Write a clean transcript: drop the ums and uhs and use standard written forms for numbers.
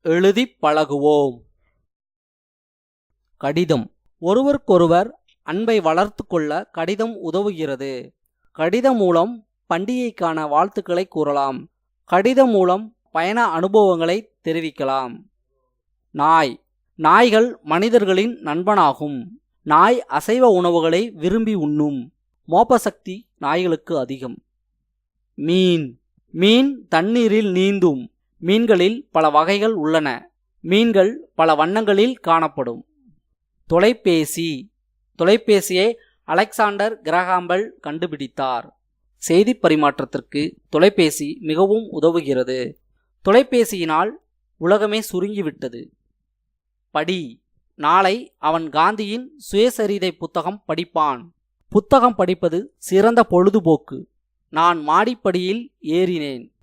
எழுதிப் பழகுவோம். கடிதம். ஒருவருக்கொருவர் அன்பை வளர்த்து கொள்ள கடிதம் உதவுகிறது. கடிதம் மூலம் பண்டிகைக்கான வாழ்த்துக்களை கூறலாம். கடிதம் மூலம் பயண அனுபவங்களை தெரிவிக்கலாம். நாய். நாய்கள் மனிதர்களின் நண்பனாகும். நாய் அசைவ உணவுகளை விரும்பி உண்ணும். மோப்பசக்தி நாய்களுக்கு அதிகம். மீன். மீன் தண்ணீரில் நீந்தும். மீன்களில் பல வகைகள் உள்ளன. மீன்கள் பல வண்ணங்களில் காணப்படும். தொலைபேசி. தொலைபேசியை அலெக்சாண்டர் கிரஹாம் பெல் கண்டுபிடித்தார். செய்தி பரிமாற்றத்திற்கு தொலைபேசி மிகவும் உதவுகிறது. தொலைபேசியினால் உலகமே சுருங்கிவிட்டது. படி. நாளை அவன் காந்தியின் சுயசரிதை புத்தகம் படிப்பான். புத்தகம் படிப்பது சிறந்த பொழுதுபோக்கு. நான் மாடிப்படியில் ஏறினேன்.